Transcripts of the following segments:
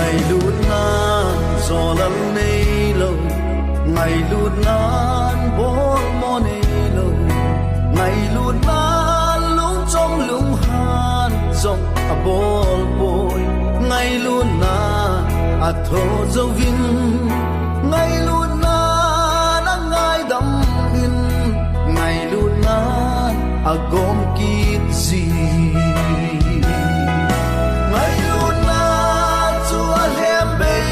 ngày lút nan gió lăn nay lâu ngày lút nan bốn mòn nay lâu ngày lút nan lung trong lung han dòng bol bồi ngày lút nan thô dâu vin ngày lút nan ngày đắm in ngày lút nan gom kít gì ngày lút nan chúa hem bay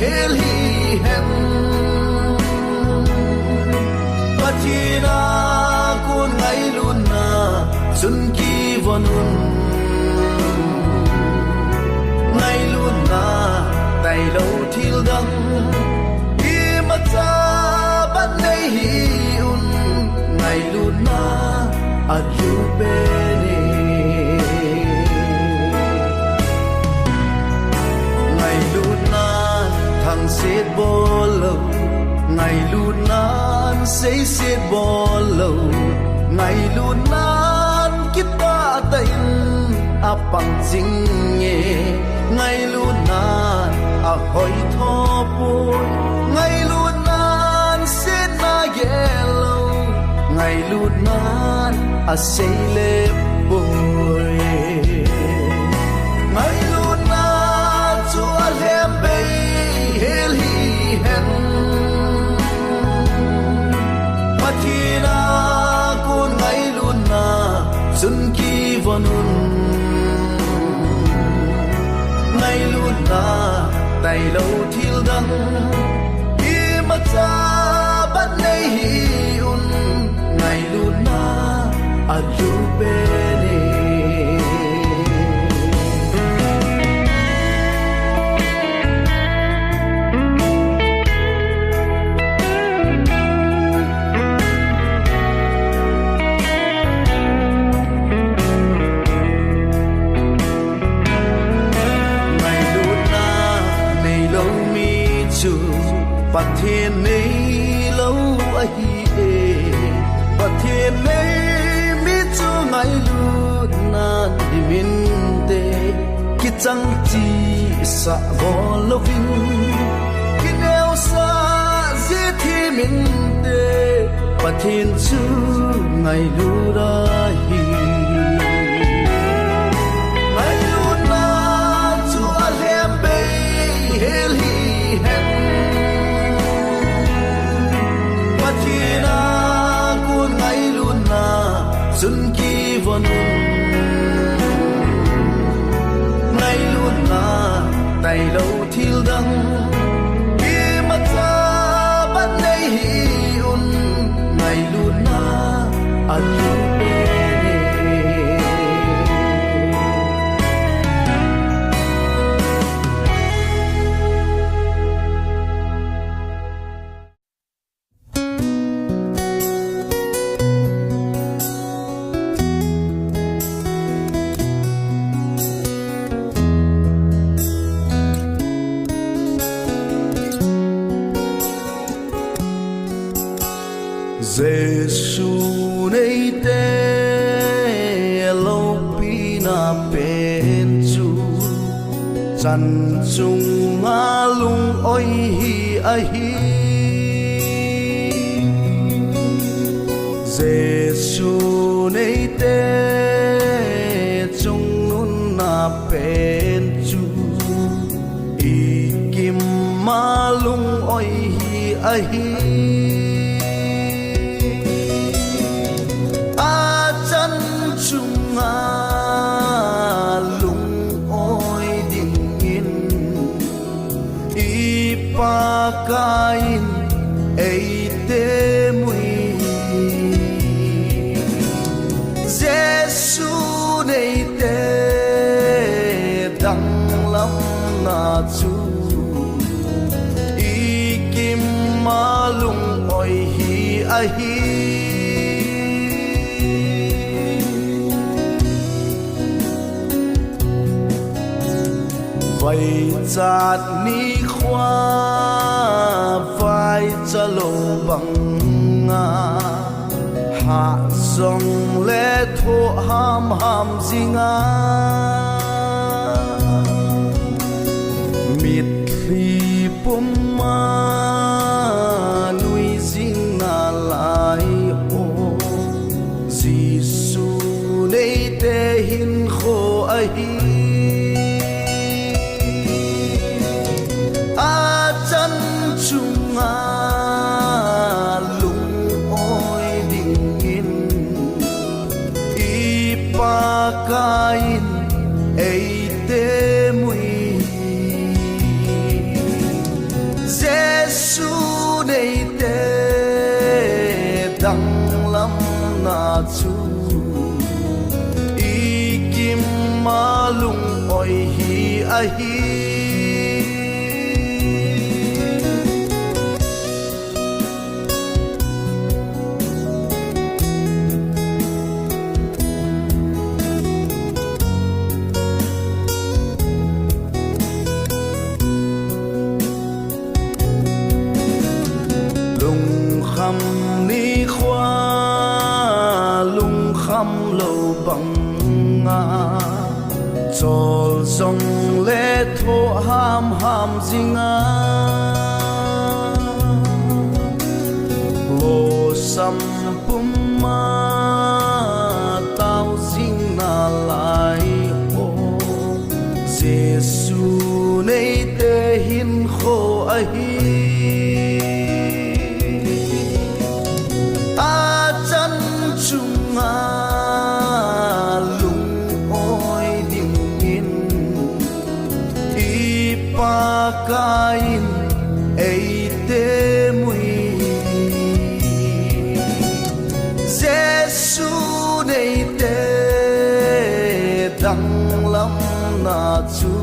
hel hi hen patina kun ngày lút na sun ki vonun ngày lút na tay lâu thil đắng i mà cha bắt nay hi un ngày lút na adu bene ngày lút na thằng xếp bò lâu ngày lút na xây xếp bò lâu ngày lút na kita tayin apang jing nghe ngày lút na hỏi thọ bôi ngày lút na xếp na yellow ngày lút na xây lép bôi ngày lút na chúa lem bay hel hi hen patina kun ngày lút na sun ki vonun ngày lút na tay lâu thil đắng i mà cha bắt nay hi un ngày lút na adu beneประเทศนี้เล่าไอ้เอประเทศนี้มีจูไงลูดนานดิมินเตคิดจังจีสะบอลวินคิดแนวซาเสียที่มินเตประเทศจูไงลูราฮีไงลูนาจูอาเลมเบเฮลฮีเฮนpatina kun ngày lút na sun ki vonun ngày lút na tay lâu thil đắng i mà cha bắt nay hi un ngày lút na adu Giêsu này te lâu pina pen chu chan chung nga lung oi hi a hi Giêsu này te chung nun na pen chu i kim ma lung oi hi a hi kain ei te mui Giêsu nei te dang lam na chu i kim ma lung oi hi a hi vậy chát ni khoa vai cha lô bằng nga hạ dòng lệ thô ham ham gì nga nga lung oi ding in ipakain ei te mui Giêsu nei te dang lam na chu ikim malung oi hi a hi khăm ni khoa lung khăm lâu bằng nga chol song le tho ham ham zinga lo sam pum ma tao zing na lai ho Giêsu nei te hin kho a hi kain ei te mui Giêsu nei te dang lam na chu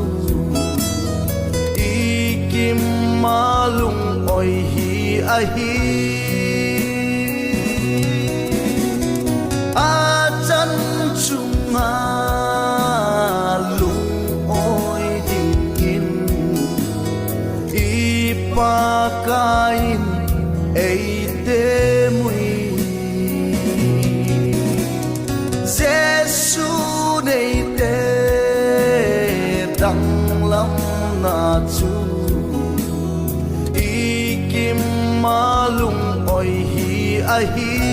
ikim malung oi hi a hi a chan chunga pakain ei te mui Giêsu nei te dang lam na chu ikim malung oi hi a hi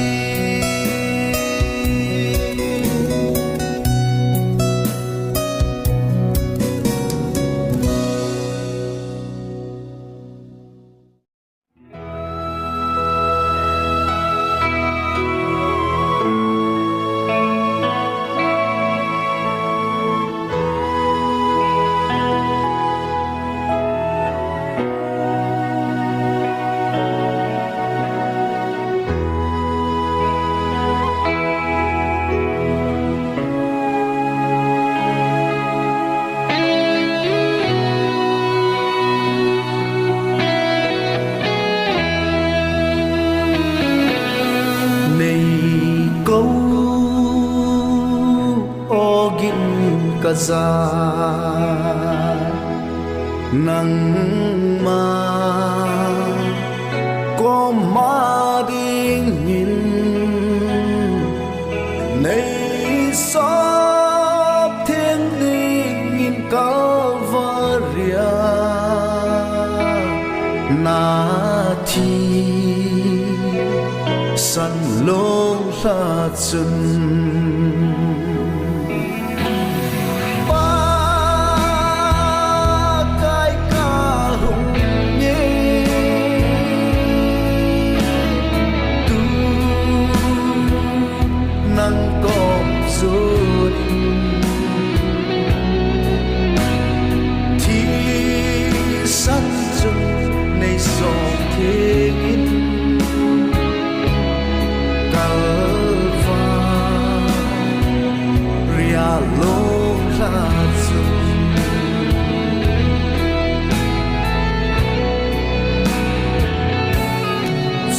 za nang ma có ma ding in nei sop thiên ding in Calvaria na thi san long la chun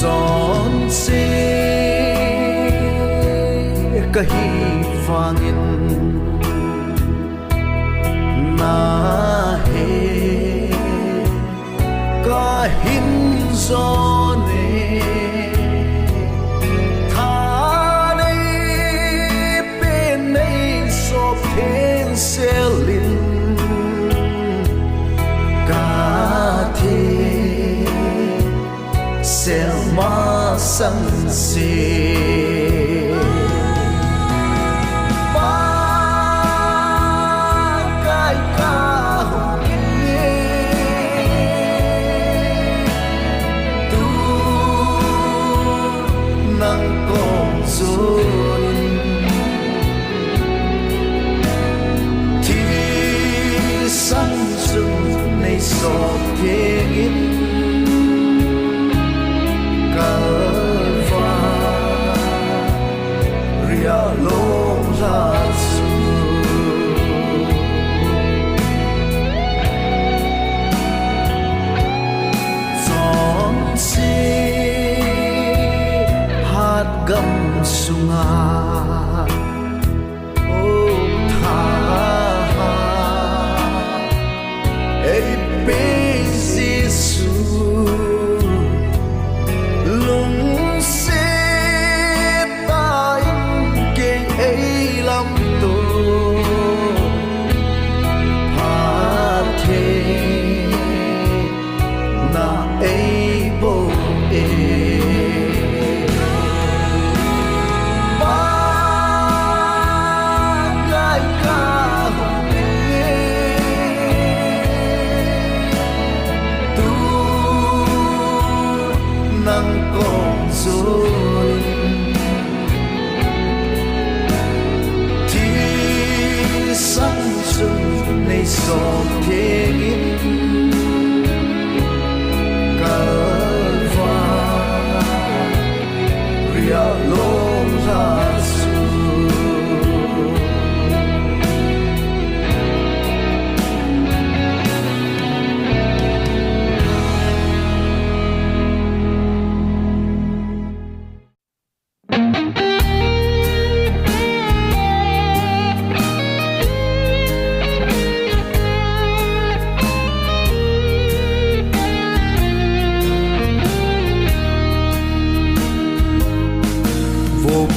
giòn xe cả hi vangin na he cả hin giòn tha đây bên đây sop thiên selin cả thế selma sang se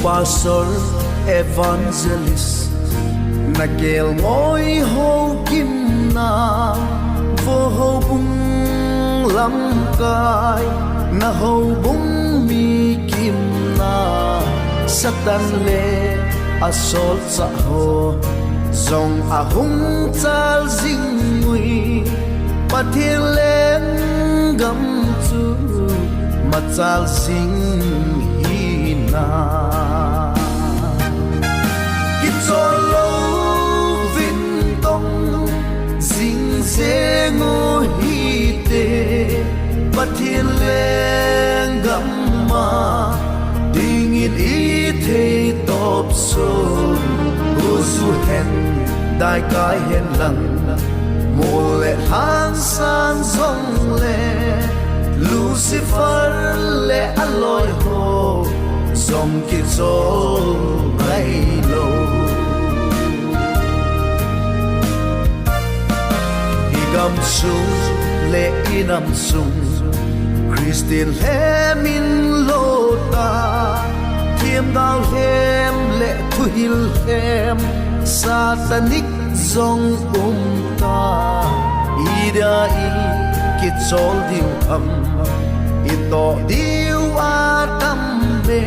Pastor Evangelist Nagel ngôi hô kim na vô hô bung lam kai na hô bung mi kim na satan le asol sa ho zong ahung chal jing ngui pathir len gam chu machal sing hi na Solo vinh tông dinh dê ngô hi tê bắt thiên lên gặm mà đi nghìn ý thế tốp xôn ô du hèn đại cái hèn lặng mùa lệ tháng san rong lệ Lucifer lệ ăn lôi hồ dòng kia trôi bay lâu gam sung le inam sung Christian le min lota thiêm đau hem le thu hil hem satanic zong ta ida i kit sol diu am ito diu atam me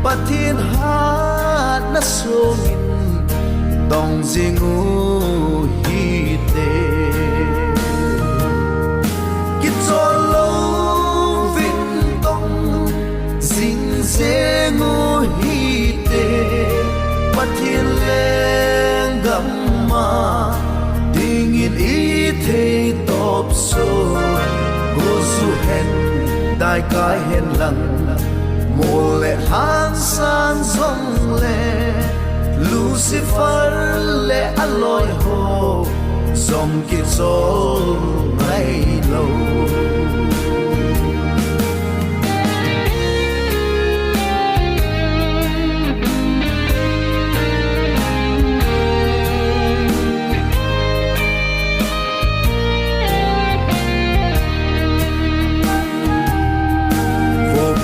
pathin hat na sungin dong jingu hi te dê ngô hi tê bắt thiên lên gặm mà đi nghìn ý thế tốp xô ô du hèn đại cái hèn lặng mùa lệ tháng san rong lệ Lucifer lệ ăn lôi hồ dòng kia trôi ngày lâu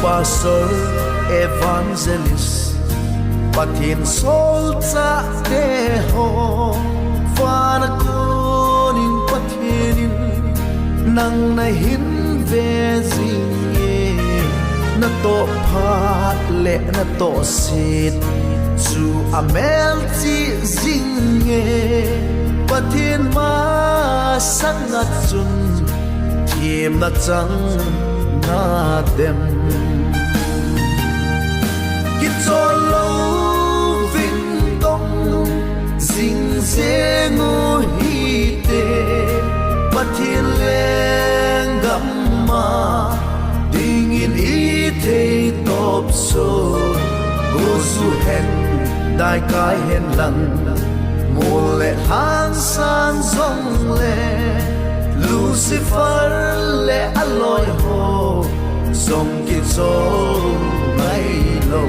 Pastor Evangelist Pathin sol cha te ho Vana konin pathinin Nang na hin ve zinge Na to phat le na to sit Chu amel chi zinge Pathin ma sang na chun Thiêm na chang na dem Solo vinh tông dinh dê ngô hi tê bắt thiên lên gặm mà đi nghìn ý thế tốp xô ô du hèn đại cái hèn lặng mùa lệ tháng san rong lệ Lucifer lệ ăn lôi hồ dòng kia trôi ngày lâu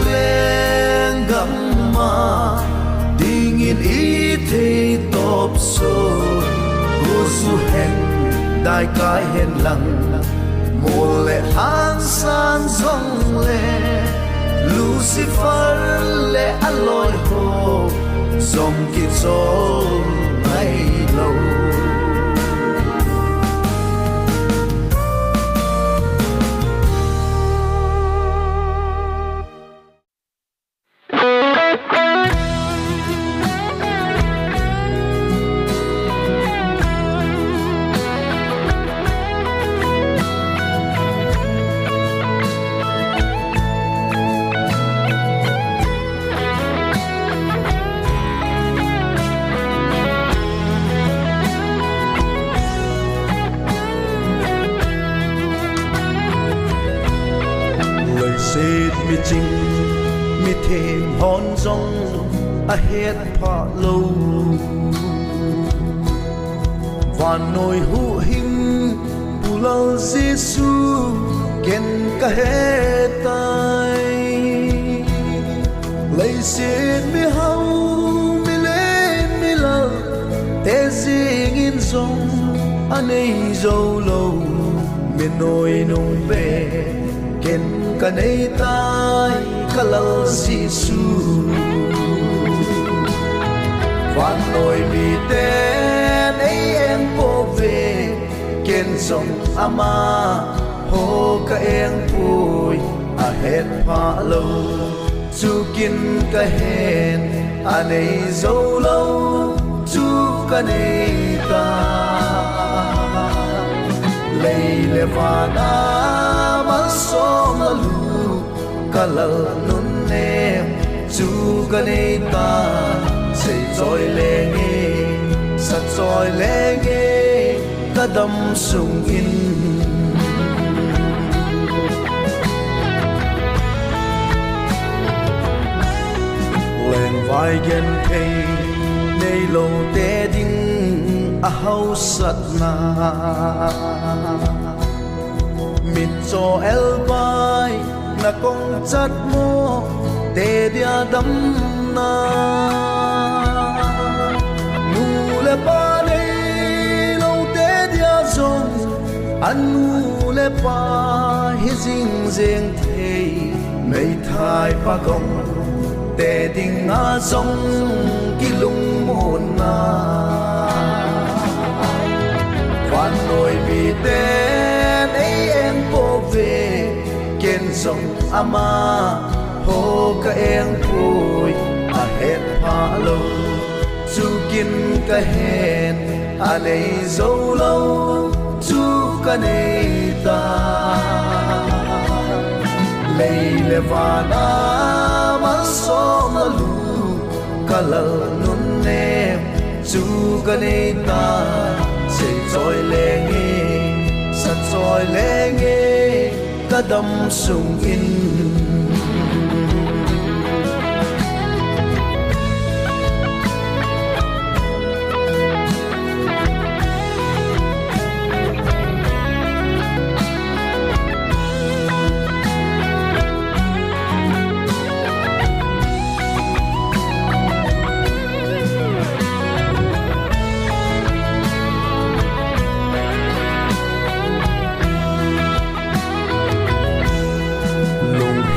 leng gamma ding in I thei top so gu su hen dai kai hen lang mo le han san song le Lucifer le aloi ho som ki sol mai lo mi chinh mi thêm hòn rong a hết phá lâu và nồi hữu hình bù lâu Giêsu ken cả hết tay lấy xin mi hau mi lên mi lơ te riêng in rong anh ấy dâu lâu mi nồi nung về ken cả nay tai cả lâu Giêsu và nồi mi tên ấy em po về ken song ama ho ka em pui a het pha lâu chu kin ka hen anei zo lâu chu ka nei ta lei le va na ma so ma lu ka lal nun nem chu ka nei ta sei choi le nge sa choi le nge ta dam sung in vai gen thei nei lo te ding a hau sat na mit cho el vai na kong chat mo te dia dam na nu le pa nei lo te dia zong an nu le pa hi jing jeng thei mei thai pa gong te ding a song ki lung mon na van nồi mi ten ấy em po về ken song ama ho ka em pui a het pha lo chu kin ka hen a nei zo lo chu ka nei ta lei le va na so ma lu ka lal nun nem chu ka nei ta sei choi le nge sa choi le nge ka dam sung in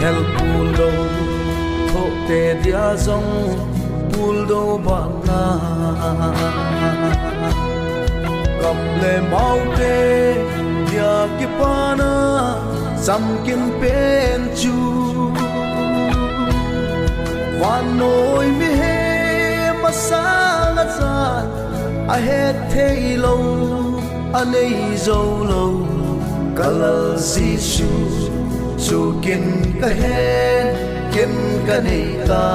hel pulo tho te dia zong pulo ba na kam le mau te dia ki pana sam kim pen chu wan noi mi he ma sa nga sa a het thei lo anei zo lo kalal Giêsu chu kin ka hen kin ka nei ta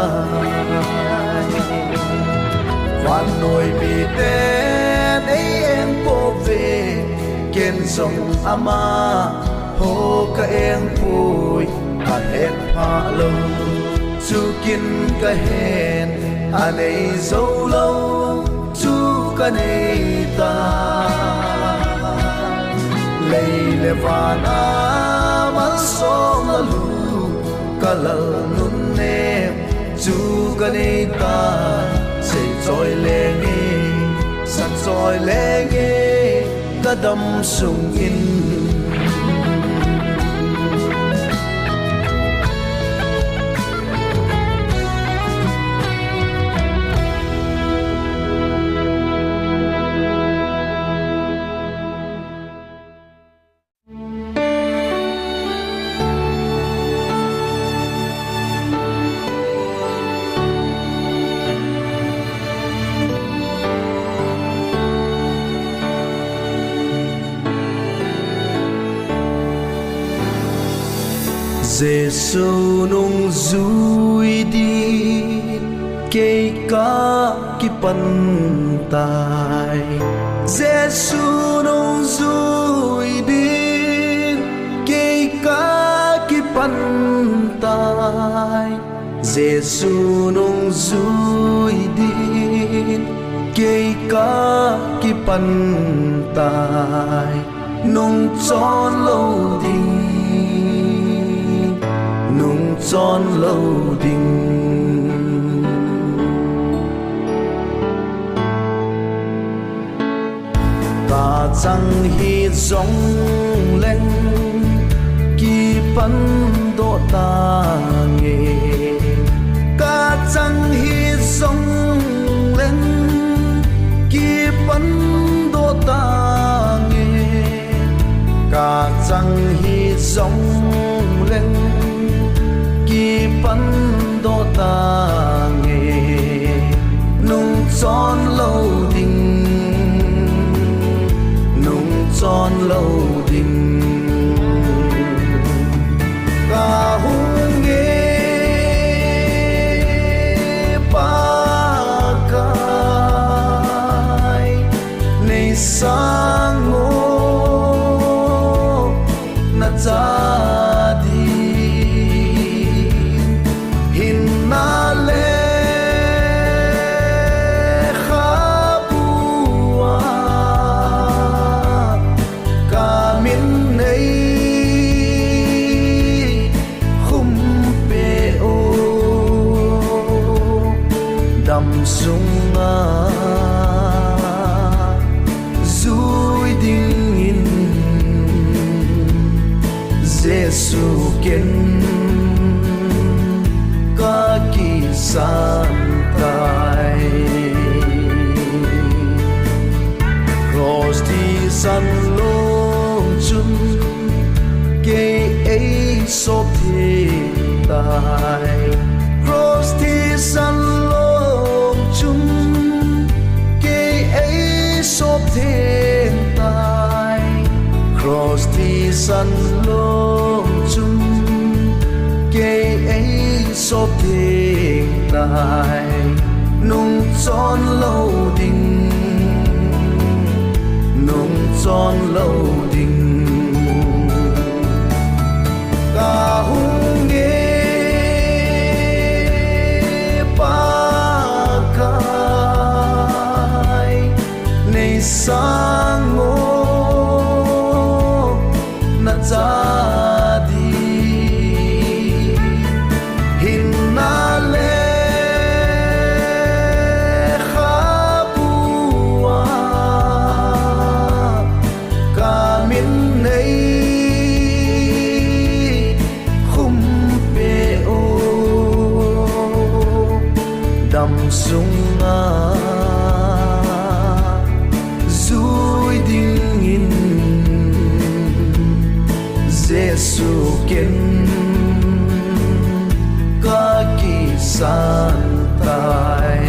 van nồi mi ten ấy em po về ken song ama ho ka em pui a het pha lo chu kin ka hen a nei zo lo chu ka nei ta lei le va na so ma lu ka lal nun chu kan ei ta sei choi le nge sak choi le nge ka dam sung in Giêsu nung dui đi cây cá ki pan tai Giêsu nung dui đi cây cá ki pan tai Giêsu nung dui đi cây cá ki pan tai nung tròn lâu đình nung tròn lâu đình ta chẳng hi giống lên kỳ phân độ ta nghe ta chẳng hi giống lên kỳ phân độ ta nghe ta chẳng hi giống lên kỳ phân độ ta nghe nung tròn lâu đình nung tròn lâu đình ca hùng nghe ba cái này sang ngô na cha sung a dui ding in Giêsu ken ka ki san tai cross ti san long chun ke ei so thi tai cross ti san sop thiên tai cross thì săn lông chung cây ấy sop thiên tai nung tròn lâu đình nung tròn lâu đình ca hùng nghe sang ngô na cha đi hin na le kha bua ca min nei khum pe o đam sung a Giêsu ken ka ki san tai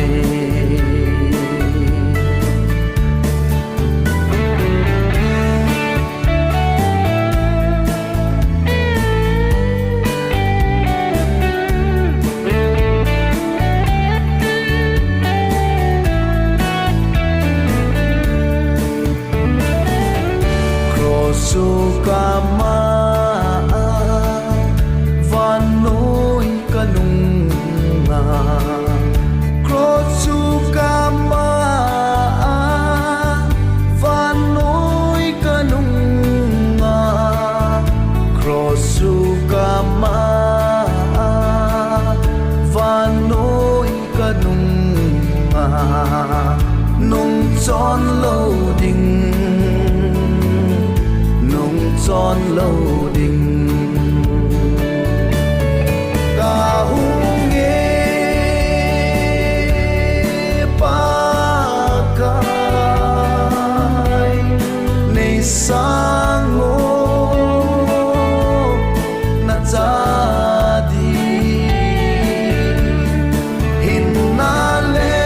Crosso kama nung nga tròn lâu đình cả hung nghe ba cái này sang ngô na ra đi hin na le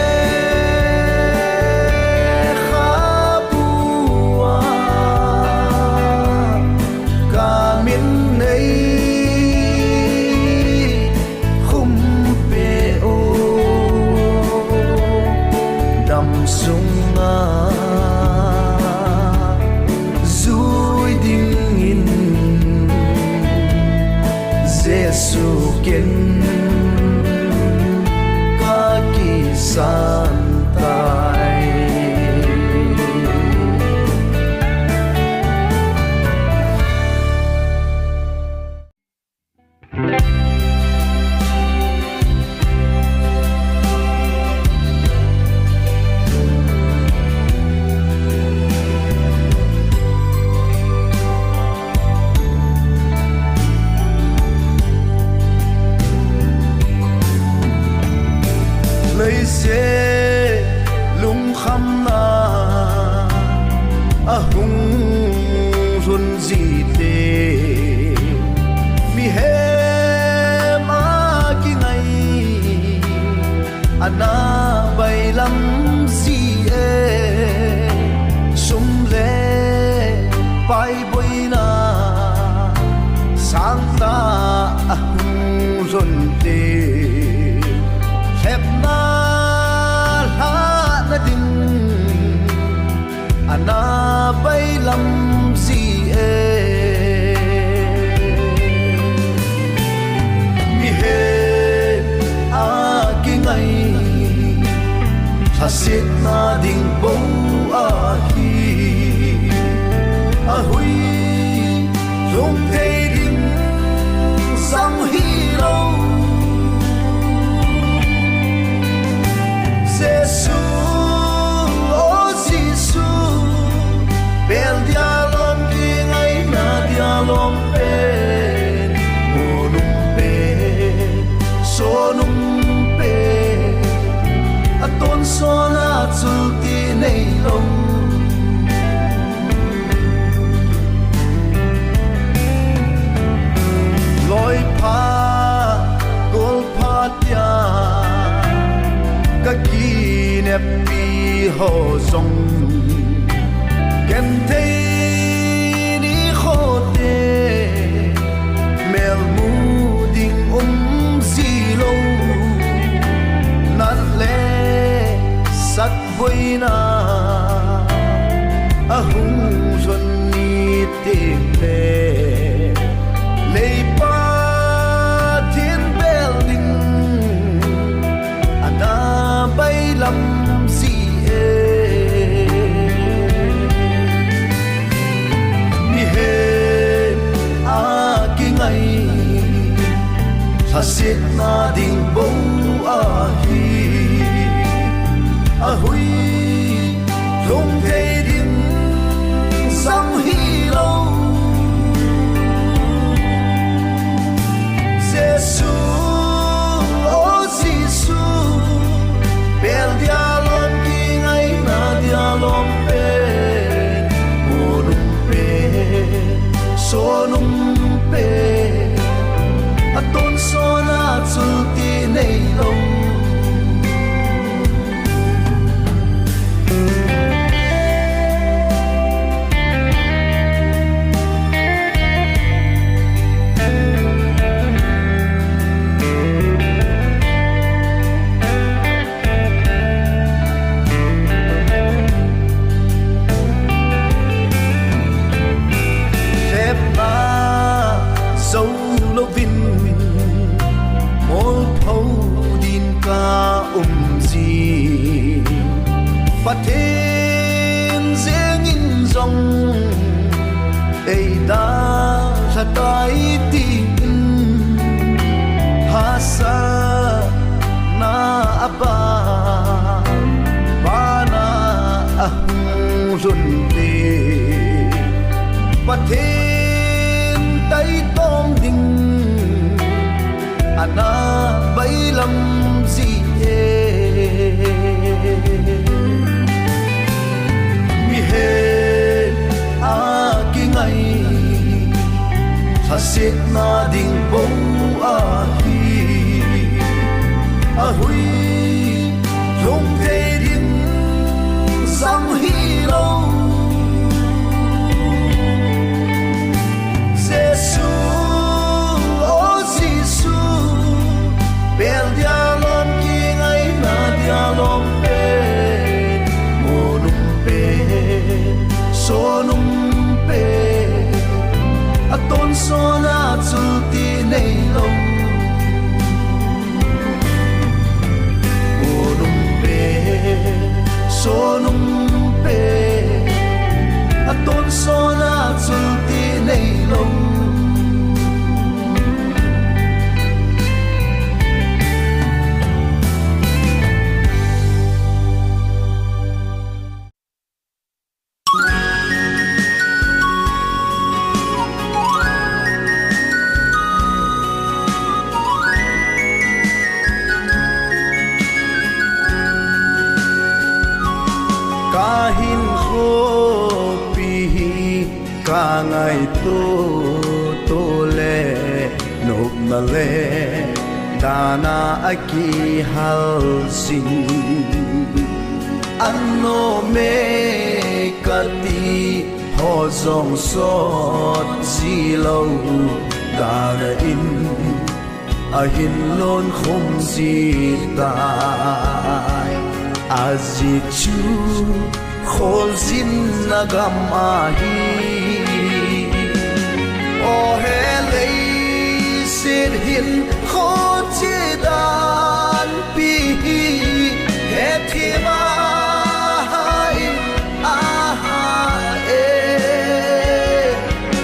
khá bùa cả miền này khum bê ô đầm sung nga dùi đinh in Giêsu kiến ca kỳ san tai lấy xe lung khăm na hung run gì tê mi he ma ki ngày ana bay lắm gì e sum le bay bôi na sang ta hung run tê hẹp na la na din ana bay lắm gì e mi he a ki ngày hasit na ding bo a hi a hui rong te ding sang hi lâu Giêsu, oh Giêsu, bel dialog di ngay na dialog pe, monum pe, sonum pe, aton sona zulti nei long, loi pa, gol pa tia. Các kỷ niệm bị hồ rong kèm thấy đi khô tê mèo mu đình gì lâu nát lẽ sắt vơi na hung xuân ni tê lệ lấy ba thiên bèl đình ana bay lắm gì e mi he a ki ngày hasit na ding bo a hi a hui rong te ding sang hi lâu Giêsu oh Giêsu bel dialog ki ngay na dialog pe monum pe sonum pe aton sona zulti nei long Và thêm dễ nhìn dòng ấy đã là tay tin hasa na aba bana ahun runde và thêm na bailam gì mi he a ki ngai hasit na ding bông a hi a hui long te ding sang hi lo Giêsu oh Giêsu bel dia lom ki ngai na dia lom pe monum pe sonum pe aton sona chul ti nei long monum pe sonum pe aton sona chul ti nei long kahin ho pihi ka ngai to le nop na le dana aki hal sing anno me kati ho zong sot zilo dana in ahin lon khom zitai azichu khol zin nagam ahi o helei sir hin kho che dan pi he thima hai a ha e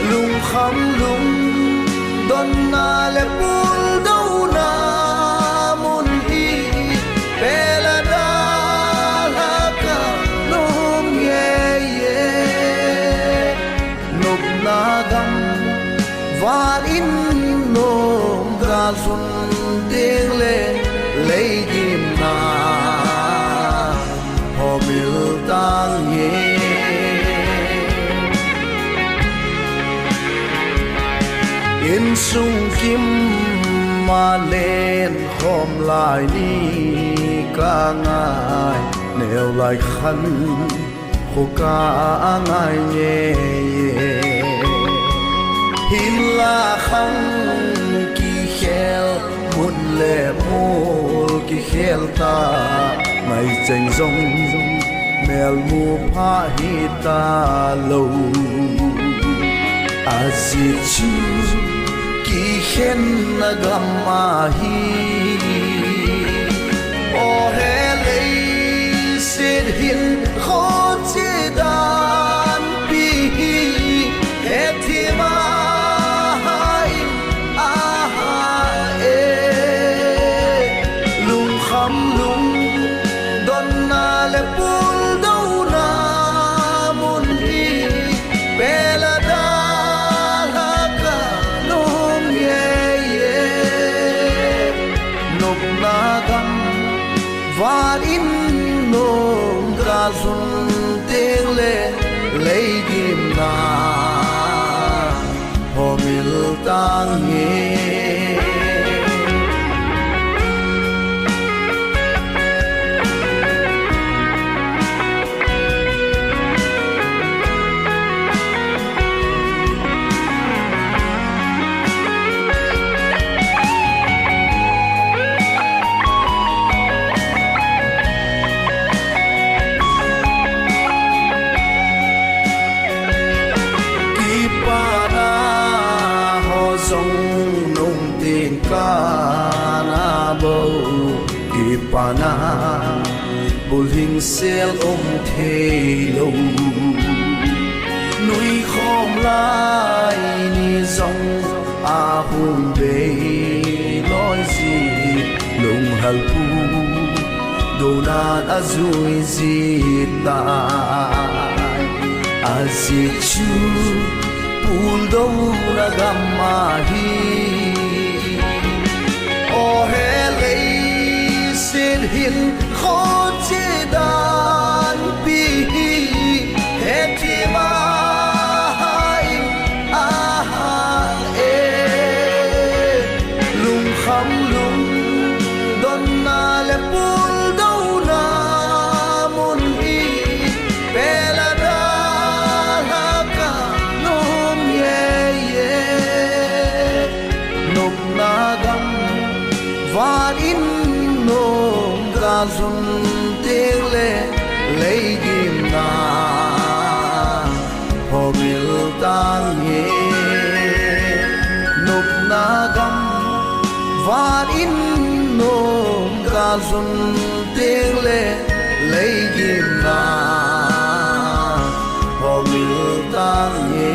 lung kham lung don na le pul do na mun hi pela van in nom gal sun ding le lei kim na ho mil tang ye in sung kim ma len khom lai ni ka ngai neo lai khan ko ka ngai ye hin la khang ki khel mun le mol ki khel ta mai cheng zong mel mu pha hi ta lo azichu ki khen na gam ma hi o helei sid hin kho che dan pi he thima van in nom gal sun teng le lei kim na ho mil tang ye pana bul hing sel the lo nui khom lai ni zong a hum be loi si lung hal pu do na azui zi ta azichu pul do na gamma hi o in kho che dan pi he ti ma hai a e lung kham lung don na le pul do na mun hi pela da la ka nom ye ye nop na gam van in nom ga zun te le lei dim na ho mil tang ye nop na gam van in nom ga zun te le lei dim na ho mil tang ye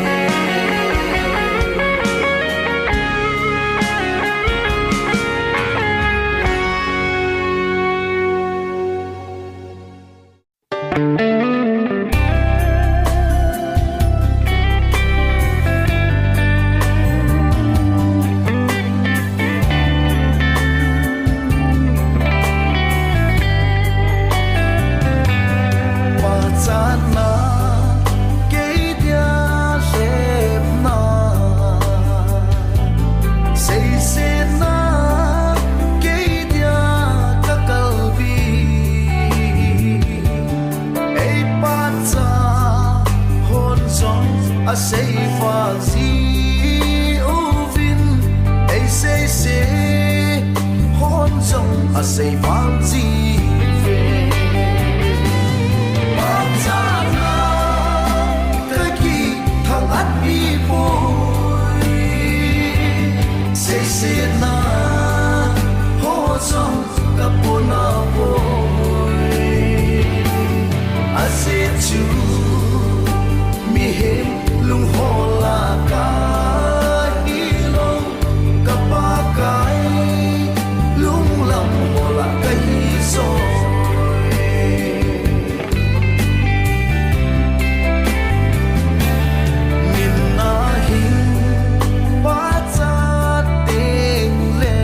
a say for zi uvin a say say hon song a say for zi ve Pazana kaki thang at bi boy say na ho song kapuna boy a say chu mi hem lung hola ka ilong kapakai lung lam hola kai so min na hin pa cha teng le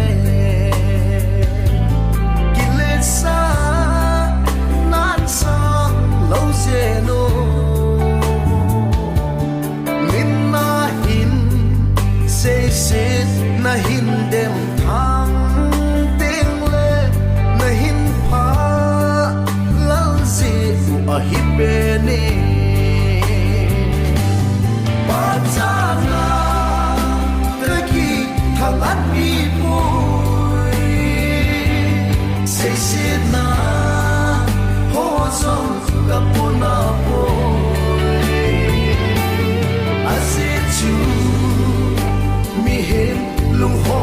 kile sa nan sa lo se no sit na hin dem thang teng le na hin pha lal si a hi pe ne pa cha na ka ki thang at bi pui se sit na ho song ka puna pui I sit you mi hem lung ho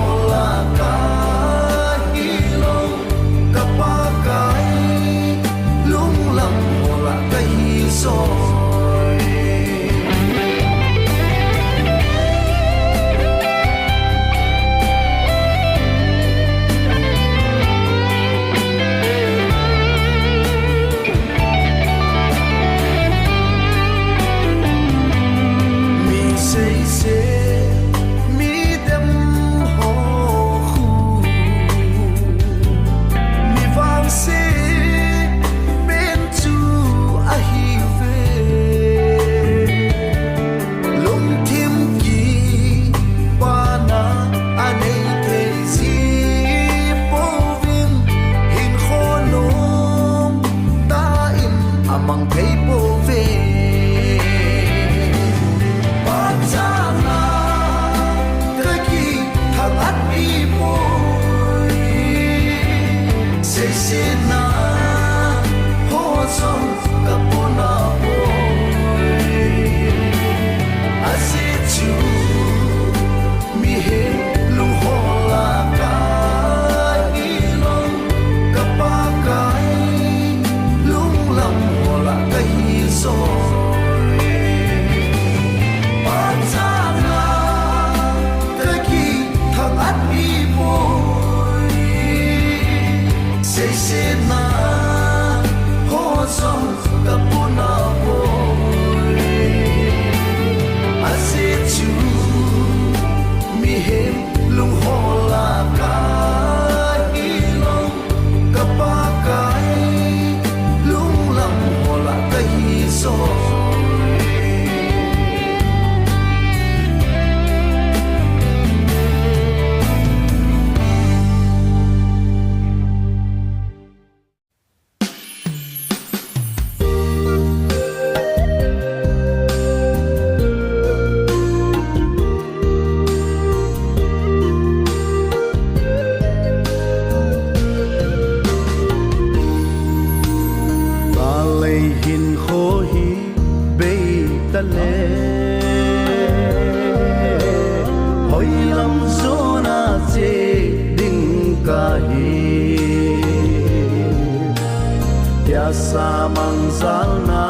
oi lam zona che ding ka hi ya sa mang zal na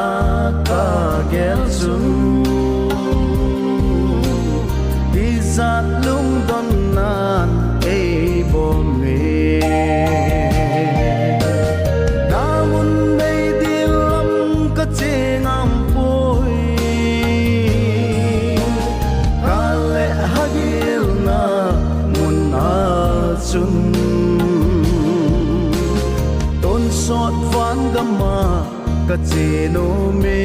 ka gel sun đi giat lung don nan ei bo me sot van gama ka cheno me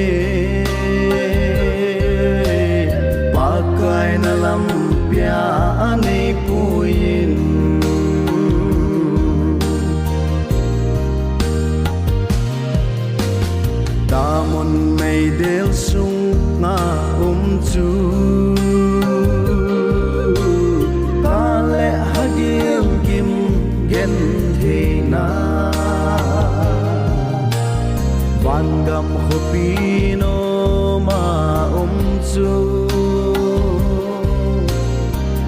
pakai na lam pia ani puin damon mei del sung na chu ka le hagil kim gen the na van gam hopino ma chu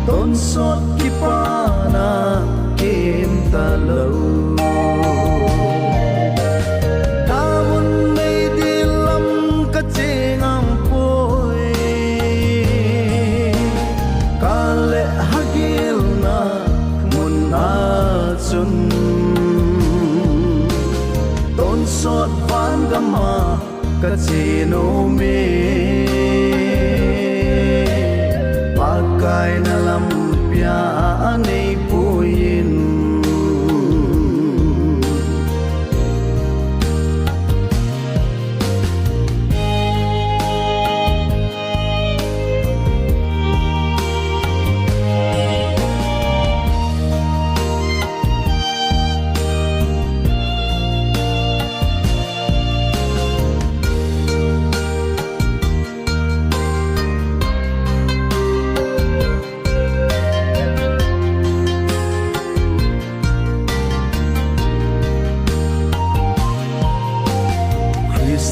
ton sot kipana kim ta lo tamun nei dilam ka chengam poi kale hagil na mun na chun ton sot van gama ka cheno me pakai na lam pia ani puin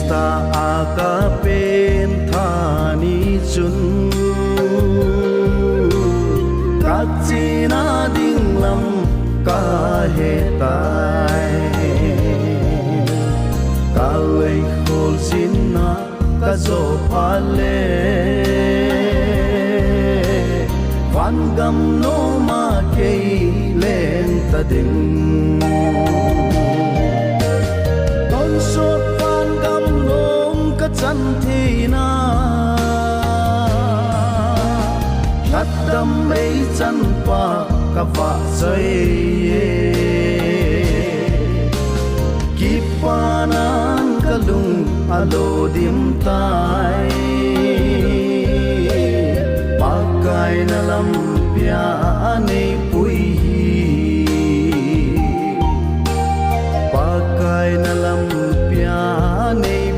ta aka pen thani chun kachina ding lam ka he tai ka lei khol sin na ka zo phale van gam no ma ke len ta ding ton so chân thì na lát đâm mấy chân pa cả vạ dây kịp pa nan cả lung alo dim tai pakai na lam pia ani pui pakai na lam pia ani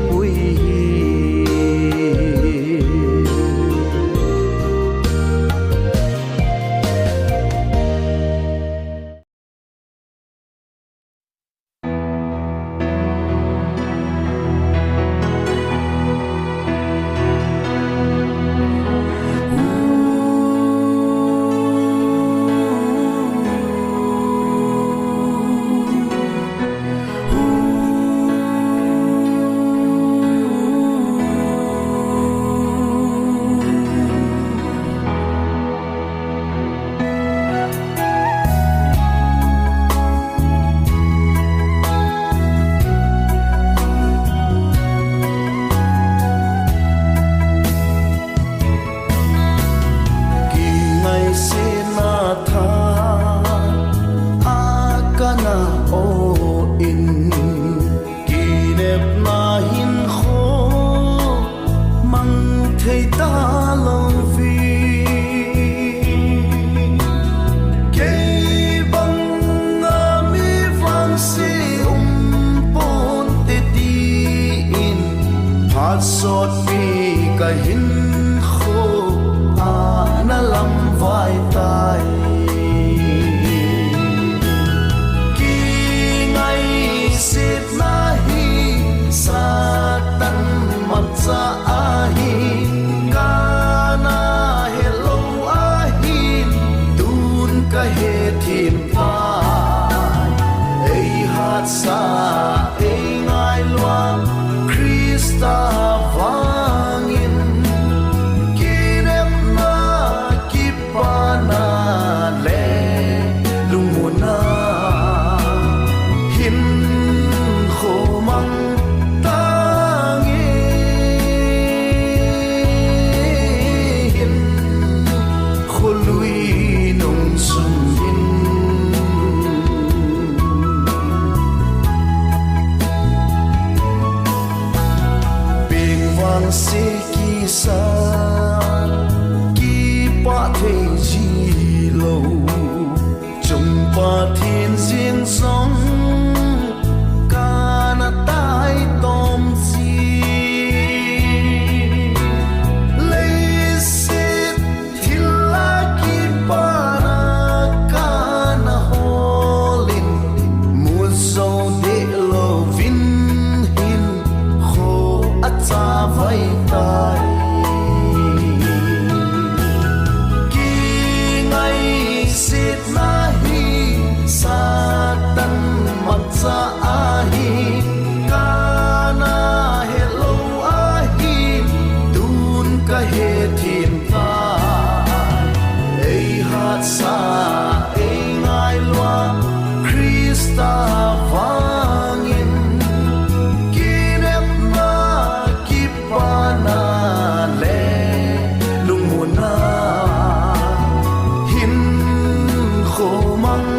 lâu trùng qua thiên riêng sóng ca na tai tôm chi lấy xít thì la ki pa na ca na holin mua sâu để lâu vin hin khô ắt cha vay tai Satan maksa ahi kana hello ahi dun ka he thin ta ei hat sa ei ngai lua Krista wangin kinep na kipana le lunguna hin khomang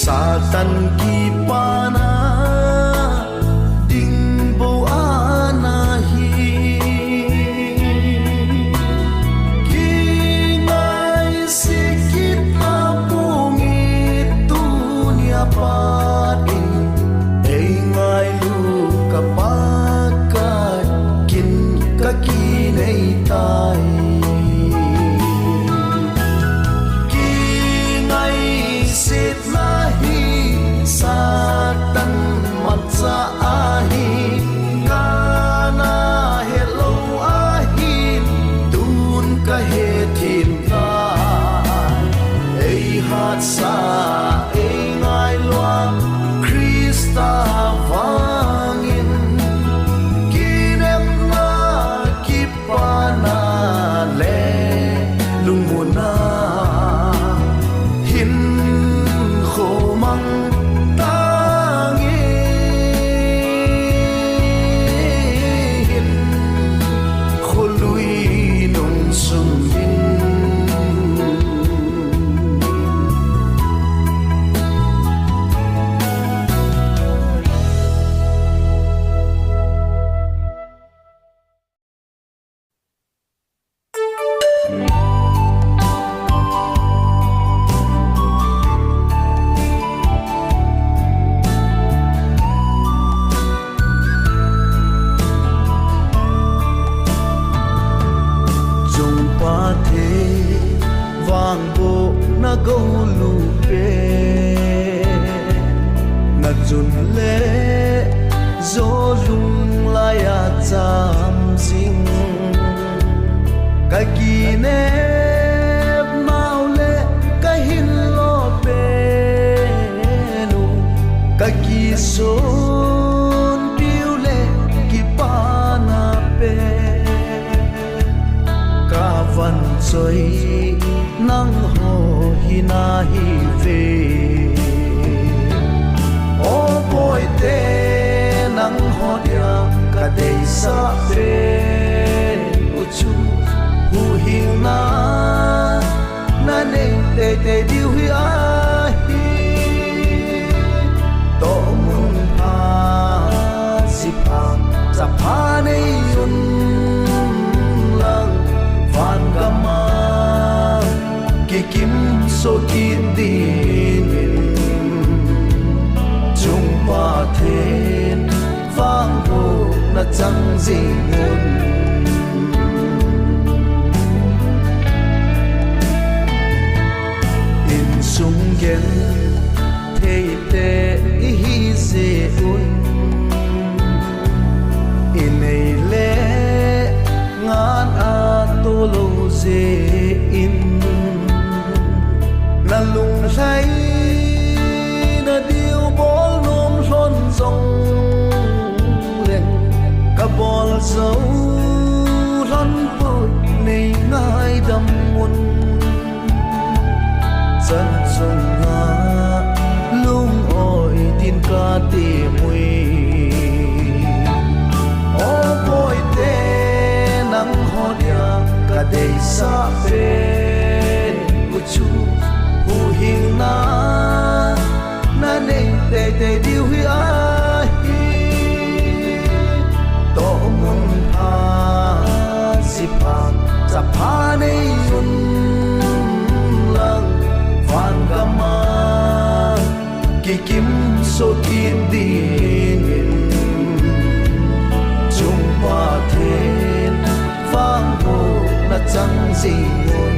Satan ki pana ding bo anahi ki ngai sikit apungit dunia patin ei ngai lu kapakat kin kakinai tai ki ngai sit Satan maksa ahi kana hello ahi dun ka he thin ta ei hat sa ei ngai lua Krista wangin kinep na kipana le lunguna hin khomang nang ho hina hi ve o boy te nang ho dia ka dei sa fe u chu hu hing na na ne te te diu hi a hi to mun pa si pa sa pa nei yun lang van gama kim so kin din chung pa then vang ho na chang jing mun in sung gen te te hi se un in ei le ngan a to lo se in na lung say na điêu bol nôm lon rong lên cả bol dấu sa bên của chú hù hình na nên để điều hi ai tổ môn tha dịp hàng chập phá này yun lang van gama kỳ kim số thiên điên chung hoa thiên vang hồ na chẳng gì yun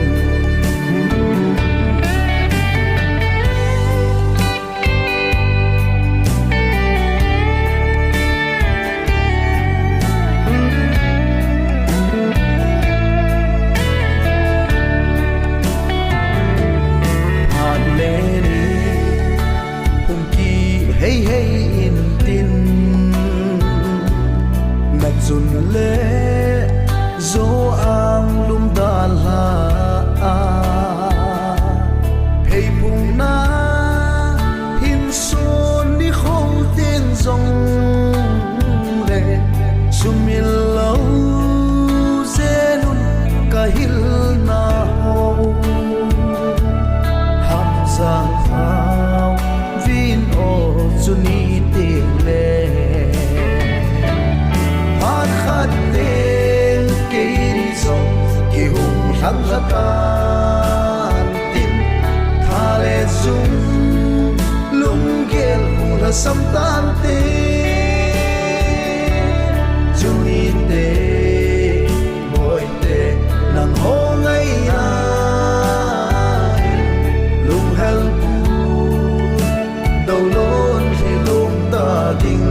hey hey in tin na chun le zo ang lum da la hey pung na hin son ni khong tiên dòng le sumil lo zenun ka hil na ho ham sang phao vin o chuni tele phan khat teng ke ri song ki hung hang la kan tin thale zum lung gel ula sam tan te chuni te boy te nang ho ngai ai lung hel đâu lối thì luôn ta tình